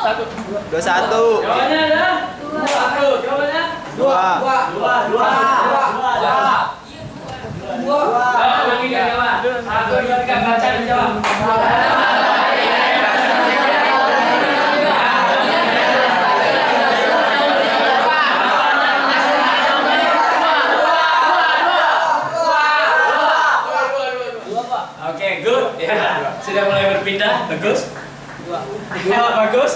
21. Jawabannya adalah 1. Jawabannya 2. Lagi dia jawab. 1, 2, 3 baca dan jawab. Oke, good. Ya, sudah mulai berpindah. Bagus. 2 bagus.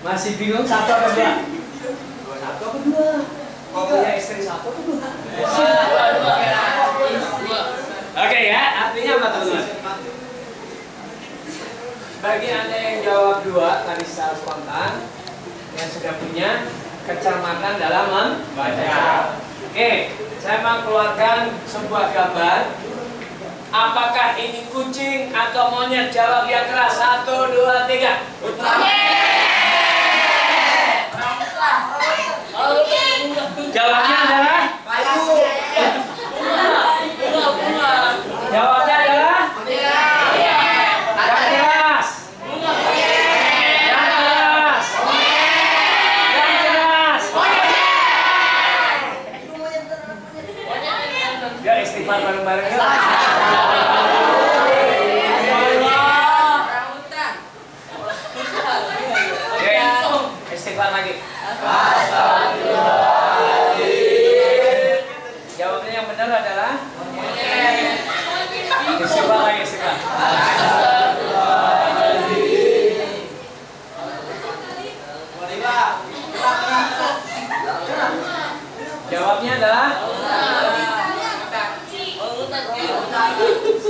Masih bingung 1 atau 2? 1 atau 2? Kalau punya istri 1 atau 2? Oke ya, artinya apa teman-teman? Bagi Anda yang jawab 2 tadi secara spontan, yang sudah punya kecermatan dalam membaca. Oke, saya mau keluarkan sebuah gambar. Apakah ini kucing atau monyet? Jawab yang keras. 1, 2, 3. Jawabnya adalah Jawabnya adalah yang keras. Yang keras. Yang keras. Biar istighfar bareng-bareng ya. Istighfar lagi. Jawabannya yang benar adalah istighfar lagi, istighfar. Jawabnya adalah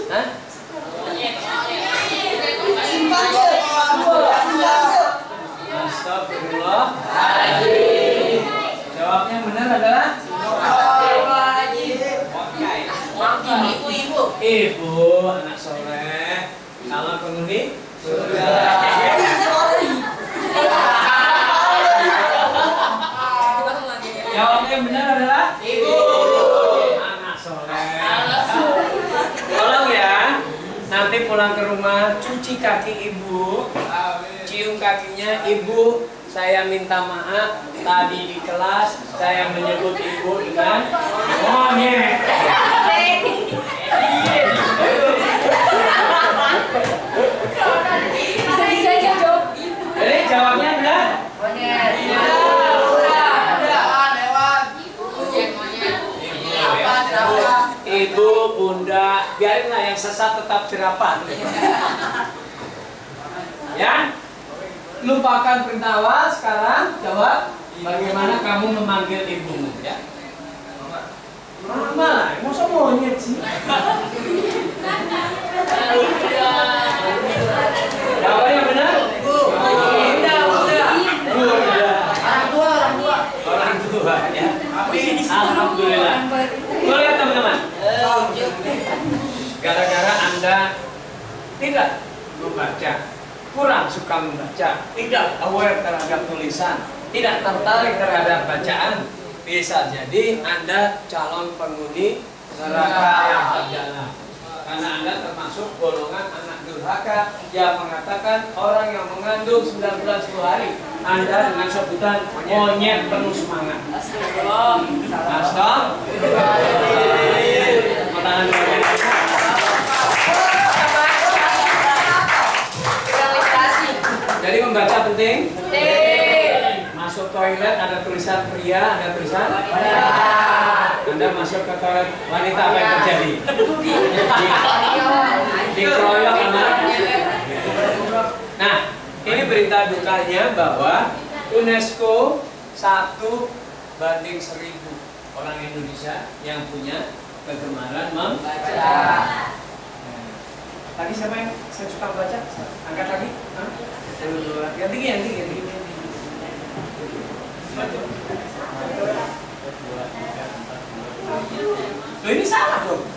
Hah? Astagfirullah. Jawabnya benar adalah Ibu, anak soleh, calon penghuni surga. Jawabnya yang benar adalah Ibu, anak soleh. Tolong ya, nanti pulang ke rumah cuci kaki ibu, cium kakinya ibu. Saya minta maaf tadi di kelas saya menyebut ibu dengan monyet. Jadi jawabnya adalah monyet. Ibu, bunda, biarinlah yang sesat tetap jerapah. Ya, lupakan perintah awal. Sekarang jawab bagaimana kamu memanggil ibumu ya. Mama, masa monyet sih? Jawabannya benar? Bunda. Orang tua ya. Alhamdulillah. Boleh teman-teman. Gara-gara Anda tidak membaca, kurang suka membaca, tidak aware terhadap tulisan, tidak tertarik terhadap bacaan, bisa jadi Anda calon penghuni neraka yang terdalam. Karena Anda termasuk golongan anak durhaka yang mengatakan orang yang mengandung 9 bulan 10 hari Anda dengan sebutan monyet penuh semangat. Astagfirullah. Tangan dulu. Jadi membaca penting. Masuk toilet ada tulisan pria, ada tulisan wanita. Anda masuk ke toilet wanita, apa yang terjadi? Dikeroyok sama. Nah, ini berita dukanya bahwa UNESCO 1:1000 orang Indonesia yang punya kegemaran membaca. Tadi siapa yang saya suka baca? Angkat lagi. Yang tinggi, yang tinggi, yang tinggi. Loh, ini salah dong.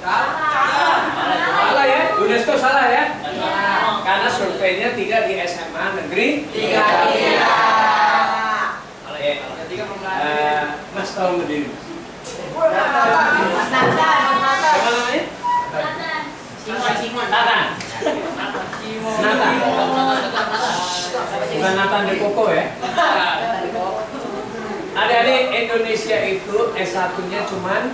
Salah ya, UNESCO salah ya. Karena surveinya tidak di SMA negeri 3. Kalau ya, Mas tahu berdiri. Siapa namanya? Simon. Natan. Bukan Nathan De Coco ya. Adik-adik, Indonesia itu S1-nya cuman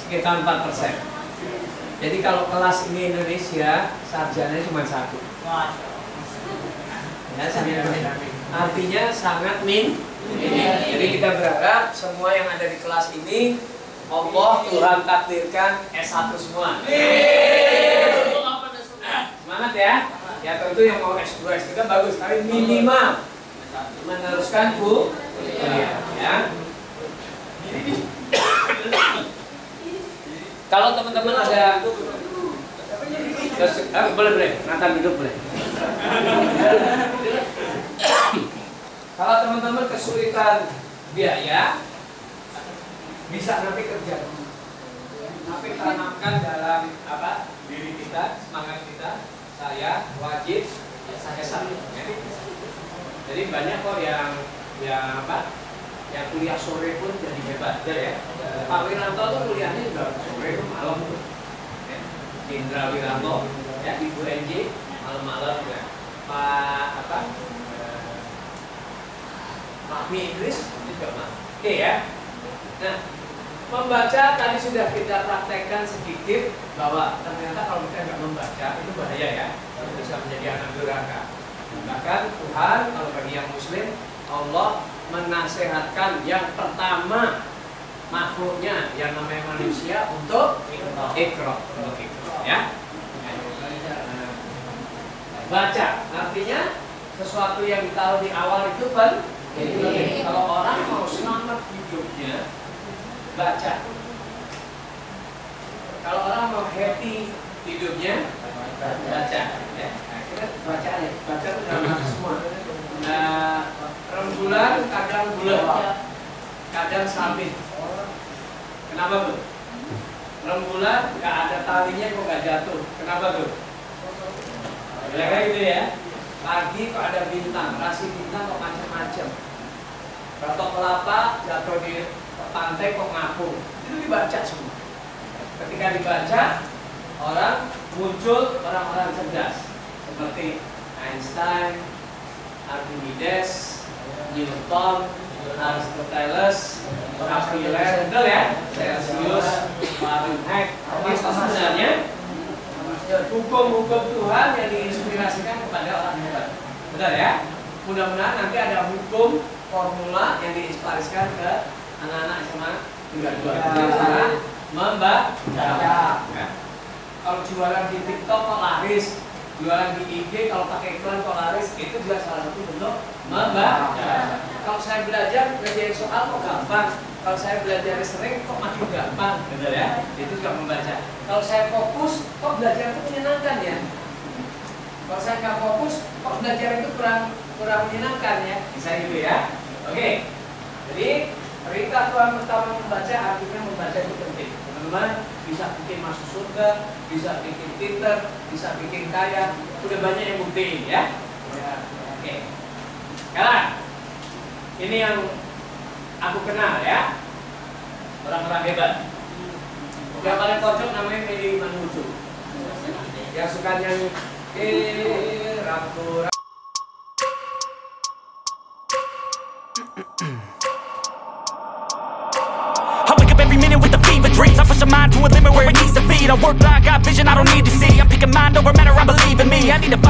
sekitar 4%. Jadi kalau kelas ini Indonesia, sarjananya cuma 1. Ya, artinya sangat minim. Jadi kita berharap semua yang ada di kelas ini Allah Tuhan takdirkan S1 semua. Semangat ya. Ya tentu yang mau S2, S3 bagus, tapi minimal meneruskan kuliah ya. Kalau teman-teman ada boleh, Nathan duduk boleh. Kalau teman-teman kesulitan biaya, bisa nanti kerja. Tapi tanamkan dalam diri kita, semangat kita. Saya wajib, saya satu. Jadi banyak kok yang kuliah sore pun jadi hebat, ya. Pak Wiranto tuh kuliahnya juga sore itu malam tuh. Indra Wiranto, ya, Ibu NJ malam-malam ya. Pak Mi Idris juga mah. Oke ya. Nah, membaca tadi sudah kita praktekkan sedikit bahwa ternyata kalau kita nggak membaca itu bahaya ya, bisa menjadi anak durhaka. Bahkan Tuhan kalau bagi yang Muslim, Allah menasehatkan yang pertama makhluknya yang namanya manusia untuk ikra, ya. Baca artinya sesuatu yang ditaruh di awal itu penting. Kalau orang mau selamat hidupnya, baca. Kalau orang mau happy hidupnya, baca. Ya, kita baca ya. Baca itu dalam semua. Rembulan kadang bulat, kadang sabit. Kenapa tuh? Rembulan nggak ada talinya kok nggak jatuh. Kenapa tuh? Kira-kira gitu ya. Pagi kok ada bintang, rasi bintang kok macam-macam. Batok kelapa jatuh di pantai kok ngapung. Itu dibaca semua. Ketika dibaca, orang muncul orang-orang cerdas seperti Einstein, Archimedes, Newton, Aristoteles, Kepler, betul ya? Celsius, Fahrenheit. Itu sebenarnya hukum-hukum Tuhan yang diinspirasikan kepada orang hebat. Betul ya? Mudah-mudahan nanti ada hukum formula yang diinspirasikan ke anak-anak SMA tingkat 2. Membaca. Ya. Kalau jualan di TikTok kok laris, jualan di IG kalau pakai iklan kok laris, itu juga salah satu bentuk membaca. Kalau saya belajar soal kok gampang, kalau saya belajar sering kok makin gampang, betul ya? Itu juga membaca. Kalau saya fokus, kok belajar itu menyenangkan ya? Kalau saya nggak fokus, kok belajar itu kurang menyenangkan ya? Bisa gitu ya? Oke. Jadi perintah Tuhan pertama membaca, artinya membaca itu penting. Teman-teman bisa bikin masuk surga, bisa bikin pinter, bisa bikin kaya, udah banyak yang buktiin ya. Oke. Sekarang ini yang aku kenal ya, orang-orang hebat. Yang paling pojok namanya Medi Manuju, yang suka nyanyi Rambu. Dreams, I push a mind to a limit where it needs to be. I work blind, got vision I don't need to see. I'm picking mind over matter, I believe in me. I need to